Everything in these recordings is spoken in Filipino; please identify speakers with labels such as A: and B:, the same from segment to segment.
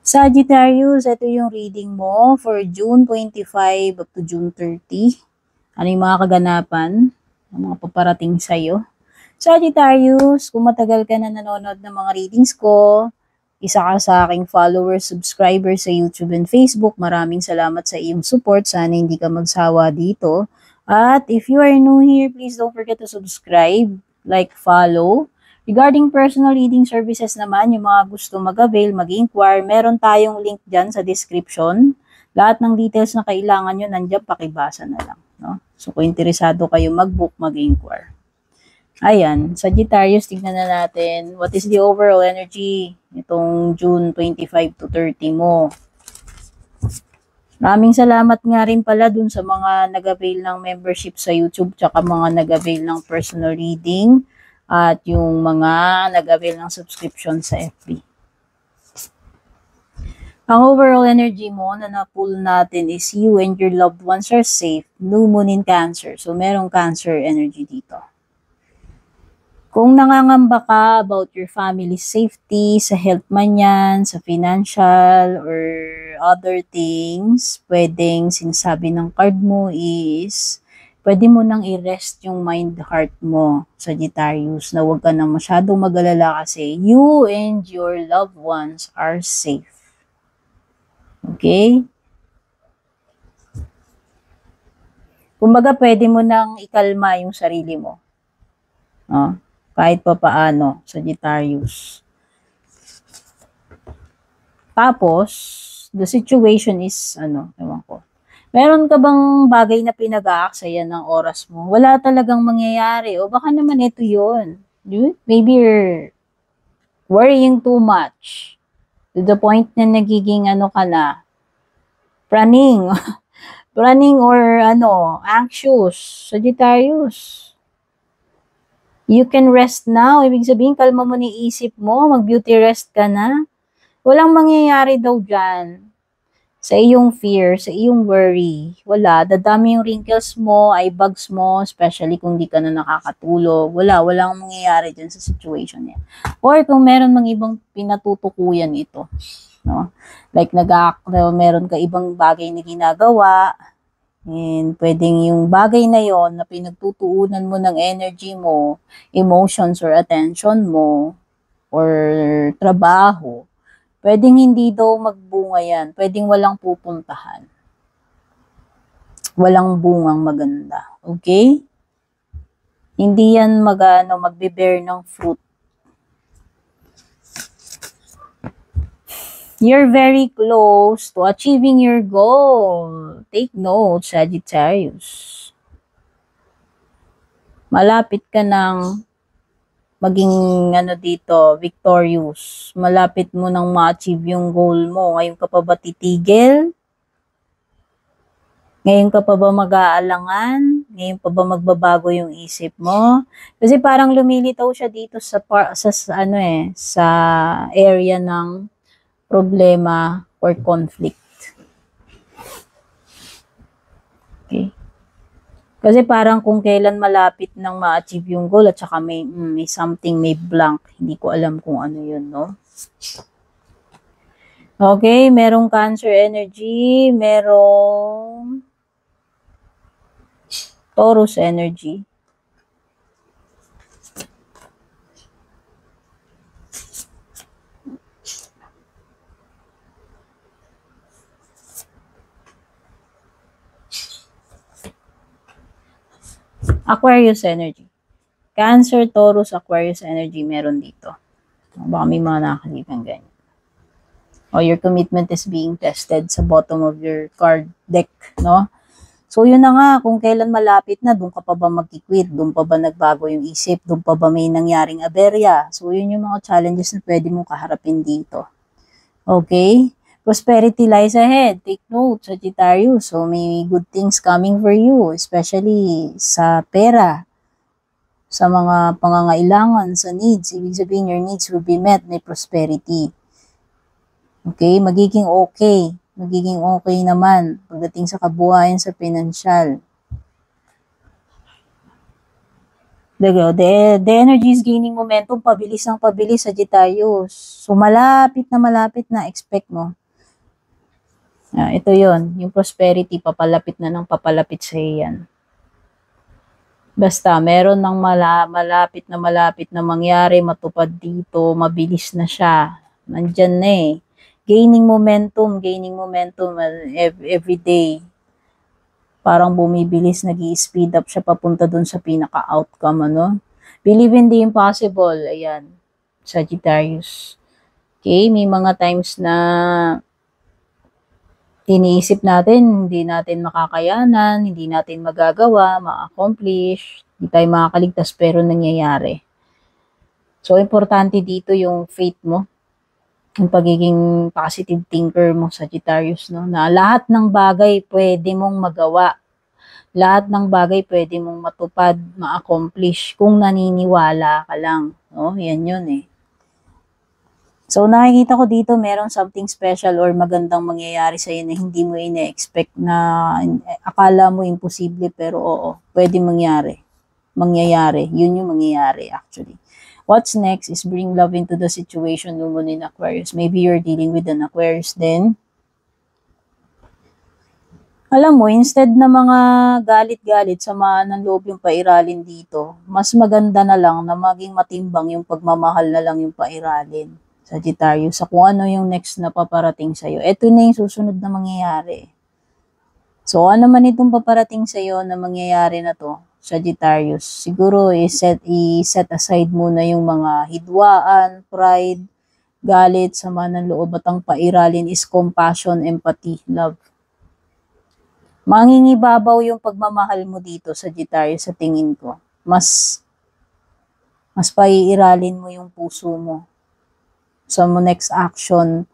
A: Sagittarius, ito yung reading mo for June 25 up to June 30. Ano yung mga kaganapan, ang mga paparating sa'yo. Sagittarius, kung matagal ka na nanonood ng mga readings ko, isa ka sa aking followers, subscribers sa YouTube and Facebook. Maraming salamat sa iyong support. Sana hindi ka magsawa dito. At if you are new here, please don't forget to subscribe, like, follow. Regarding personal reading services naman, yung mga gusto mag-avail, mag-inquire, meron tayong link dyan sa description. Lahat ng details na kailangan nyo, nandiyan, pakibasa na lang. No? So, kung interesado kayo mag-book, mag-inquire. Ayan, Sagittarius, tignan na natin. What is the overall energy itong June 25 to 30 mo? Maraming salamat nga rin pala dun sa mga nag-avail ng membership sa YouTube tsaka mga nag-avail ng personal reading at yung mga nag-avail ng subscription sa FB. Ang overall energy mo na na-pull natin is you and your loved ones are safe. New moon in Cancer. So, merong Cancer energy dito. Kung nangangamba ka about your family's safety, sa health man yan, sa financial, or other things, pwedeng sinasabi ng card mo is, pwede mo nang i-rest yung mind, heart mo, Sagittarius, na huwag ka na masyadong mag-alala kasi you and your loved ones are safe. Okay? Kumbaga, pwede mo nang ikalma yung sarili mo. Kahit pa paano, Sagittarius. Tapos, the situation is, ewan ko. Meron ka bang bagay na pinag-aaksayan ng oras mo? Wala talagang mangyayari. O baka naman ito yun. Maybe you're worrying too much. To the point na nagiging ka na. Praning. Praning or anxious. Sagittarius. You can rest now. Ibig sabihin, kalma mo ni isip mo. Mag-beauty rest ka na. Walang mangyayari daw dyan. Sa iyong fear, sa iyong worry. Wala. Dadami yung wrinkles mo, eye bags mo, especially kung di ka na nakakatulog. Walang mangyayari dyan sa situation niya. Or kung meron mang ibang pinatutukuyan ito. No? Like, meron ka ibang bagay na ginagawa. And pwedeng yung bagay na yon na pinagtutuunan mo ng energy mo, emotions or attention mo, or trabaho, pwedeng hindi daw magbunga yan. Pwedeng walang pupuntahan. Walang bungang maganda. Okay? Hindi yan magbe-bear ng fruit. You're very close to achieving your goal. Take note, Sagittarius. Malapit ka ng maging victorious. Malapit mo nang ma-achieve yung goal mo. Ngayon ka pa ba titigil? Ngayon ka pa ba mag-aalangan? Ngayon pa ba magbabago yung isip mo? Kasi parang lumilitaw siya dito sa area ng problema or conflict. Okay? Kasi parang kung kailan malapit nang ma-achieve yung goal at saka may something, may blank. Hindi ko alam kung ano yun, no? Okay, merong Cancer energy, merong Taurus energy. Aquarius energy. Cancer, Taurus, Aquarius energy meron dito. Baka may mga nakakalitan ganyan. O your commitment is being tested sa bottom of your card deck, no? So yun na nga, kung kailan malapit na, doon ka pa ba magki-quit? Doon pa ba nagbago yung isip? Doon pa ba may nangyaring aberya? So yun yung mga challenges na pwede mong kaharapin dito. Okay? Prosperity lies ahead. Take note, Sagittarius. So, may good things coming for you, especially sa pera, sa mga pangangailangan, sa needs. Ibig sabihin, your needs will be met. May prosperity. Okay? Magiging okay. Magiging okay naman pagdating sa kabuhayan sa pinansyal. The energy is gaining momentum, pabilis ng pabilis, Sagittarius. So, malapit na expect mo. Ito yon, yung prosperity, papalapit na papalapit sa yan. Basta, meron ng malapit na mangyari, matupad dito, mabilis na siya. Nandyan na eh. Gaining momentum every day. Parang bumibilis, nag-i-speed up siya papunta dun sa pinaka-outcome, ano? Believe in the impossible. Ayan, Sagittarius. Okay, may mga times na iniisip natin, hindi natin makakayanan, hindi natin magagawa, ma-accomplish, hindi tayo makakaligtas, pero nangyayari. So, importante dito yung faith mo, yung pagiging positive thinker mo, Sagittarius, no? Na lahat ng bagay pwede mong magawa. Lahat ng bagay pwede mong matupad, ma-accomplish kung naniniwala ka lang. No? Yan yun eh. So, nakikita ko dito merong something special or magandang mangyayari sa'yo na hindi mo ina-expect na akala mo imposible pero oo, pwede mangyari. Mangyayari. Yun yung mangyayari actually. What's next is bring love into the situation, Moon in Aquarius. Maybe you're dealing with an Aquarius then. Alam mo, instead na mga galit-galit, samaan ng loob yung pairalin dito, mas maganda na lang na maging matimbang yung pagmamahal na lang yung pairalin. Sagittarius, sa kung ano yung next na paparating sa'yo. Ito na yung susunod na mangyayari. So, ano man itong paparating sa'yo na mangyayari na to, Sagittarius, siguro i-set aside muna yung mga hidwaan, pride, galit, sama ng loob, at ang pairalin is compassion, empathy, love. Mangingibabaw yung pagmamahal mo dito, Sagittarius, sa tingin ko. Mas paiiralin mo yung puso mo sa next action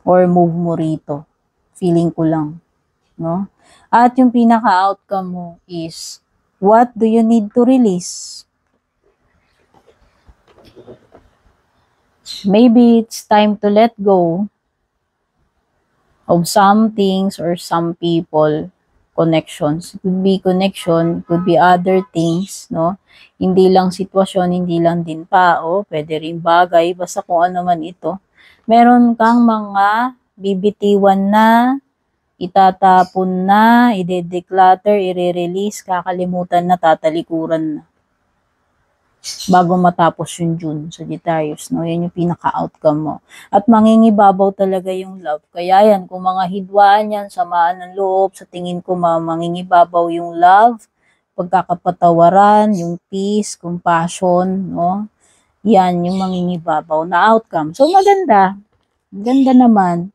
A: or move mo rito. Feeling ko lang. No? At yung pinaka-outcome mo is, what do you need to release? Maybe it's time to let go of some things or some people, connections. It could be connection, it could be other things, no? Hindi lang sitwasyon, hindi lang din tao, pwede rin bagay, basta kung ano man ito. Meron kang mga bibitiwan na, itatapon na, ide-declutter, i-release, kakalimutan na, tatalikuran na. Bago matapos yung June, Sagittarius, no? Yan yung pinaka-outcome mo. At mangingibabaw talaga yung love. Kaya yan, kung mga hidwaan yan, samaan ng loob, sa tingin ko mangingibabaw yung love, pagkakapatawaran, yung peace, compassion, no? Yan yung mangingibabaw na outcome. So, maganda. Ganda naman.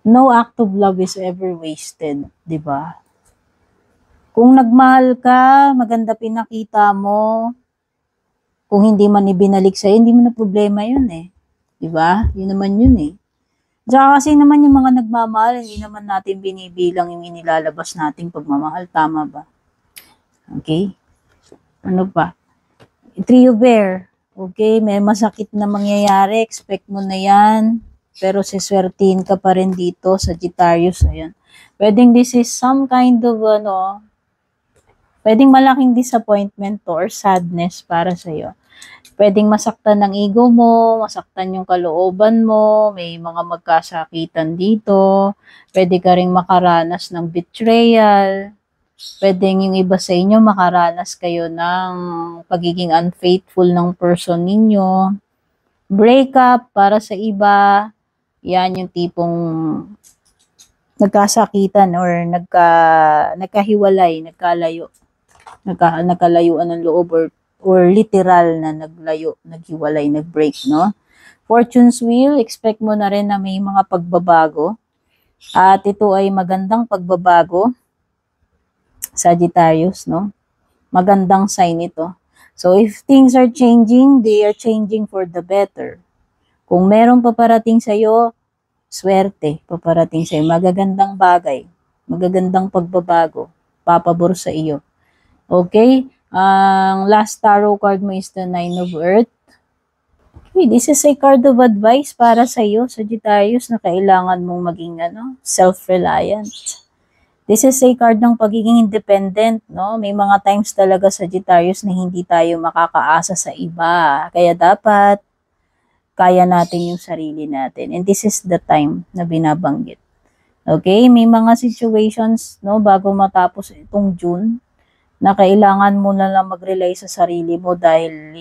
A: No act of love is ever wasted, di ba? Kung nagmahal ka, maganda pinakita mo, kung hindi man ibinalik sa'yo, hindi mo na problema yun eh. Diba? Yun naman yun eh. Tsaka kasi naman yung mga nagmamahal, hindi naman natin binibilang yung inilalabas nating pagmamahal. Tama ba? Okay? Ano pa? Trio bear. Okay? May masakit na mangyayari. Expect mo na yan. Pero siswertihin ka pa rin dito, Sagittarius. Ayan. Pwedeng this is some kind of pwedeng malaking disappointment to or sadness para sa'yo. Pwedeng masaktan ng ego mo, masaktan yung kalooban mo, may mga magkasakitan dito, pwede ka ring makaranas ng betrayal, pwedeng yung iba sa inyo makaranas kayo ng pagiging unfaithful ng person ninyo, breakup para sa iba, yan yung tipong nagkasakitan or nagkahiwalay, nagkalayo. Nagkalayuan ng loob or literal na naglayo, naghiwalay, nagbreak, no? Fortune's wheel, expect mo na rin na may mga pagbabago. At ito ay magandang pagbabago, Sagittarius, no? Magandang sign ito. So, if things are changing, they are changing for the better. Kung merong paparating sa'yo, swerte, paparating sa'yo. Magagandang bagay, magagandang pagbabago, papabor sa iyo. Okay? Ang last tarot card mo is the Nine of Earth. Okay, this is a card of advice para sa iyo, Sagittarius, na kailangan mong maging self-reliant. This is a card ng pagiging independent, no? May mga times talaga, Sagittarius, na hindi tayo makakaasa sa iba. Kaya dapat kaya natin yung sarili natin. And this is the time na binabanggit. Okay? May mga situations, no, bago matapos itong June, na kailangan mo na lang mag-rely sa sarili mo dahil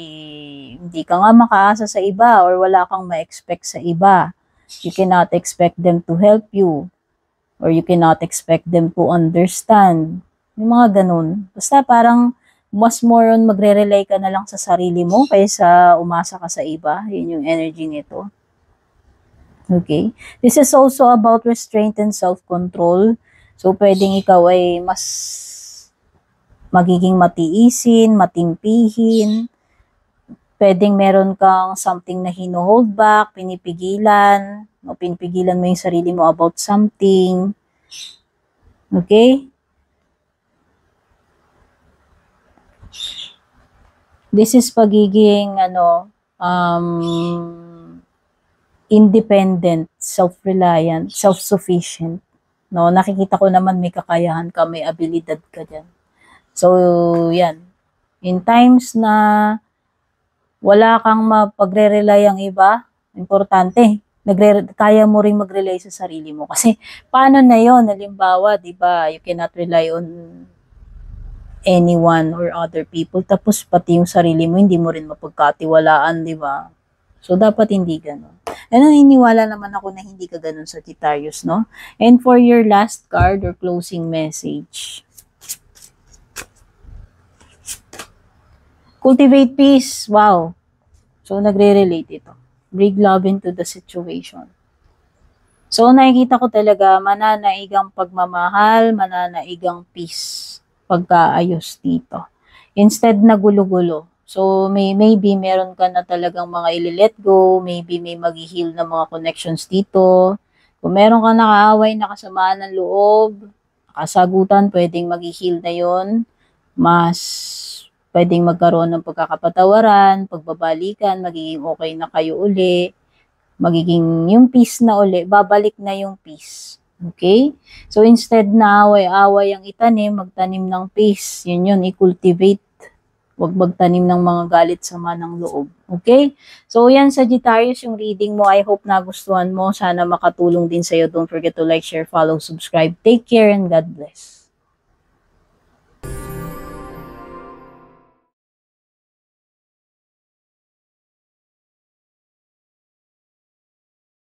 A: hindi ka nga makaasa sa iba or wala kang ma-expect sa iba. You cannot expect them to help you or you cannot expect them to understand. Yung mga ganun. Basta parang mas more on magre-rely ka na lang sa sarili mo kaysa umasa ka sa iba. Yun yung energy nito. Okay? This is also about restraint and self-control. So, pwedeng ikaw ay mas magiging matiisin, matimpihin. Pwedeng meron kang something na hino-hold back, pinipigilan, o pinipigilan mo yung sarili mo about something. Okay? This is pagiging, independent, self-reliant, self-sufficient. No, nakikita ko naman may kakayahan ka, may abilidad ka dyan. So, yan. In times na wala kang mapagre-rely ang iba, importante, kaya mo ring mag-rely sa sarili mo. Kasi, paano na yon? Halimbawa, di ba, you cannot rely on anyone or other people. Tapos, pati yung sarili mo, hindi mo rin mapagkatiwalaan, di ba? So, dapat hindi ganun. Naniniwala naman ako na hindi ka ganun, Sagittarius, no? And for your last card or closing message, cultivate peace. Wow. So, nagre-relate ito. Bring love into the situation. So, nakikita ko talaga, mananaigang pagmamahal, mananaigang peace, pagkaayos dito. Instead na gulo-gulo. So, maybe meron ka na talagang mga ili-let go, maybe may mag-heal na mga connections dito. Kung meron ka nakaaway, nakasamaan ng loob, nakasagutan, pwedeng mag-heal na yon. Mas pwedeng magkaroon ng pagkakapatawaran, pagbabalikan, magiging okay na kayo uli, magiging yung peace na uli, babalik na yung peace. Okay? So, instead na away-away ang itanim, magtanim ng peace. Yun, i-cultivate. Huwag magtanim ng mga galit, sama ng loob. Okay? So, yan, Sagittarius, yung reading mo. I hope nagustuhan mo. Sana makatulong din sa'yo. Don't forget to like, share, follow, subscribe. Take care and God bless.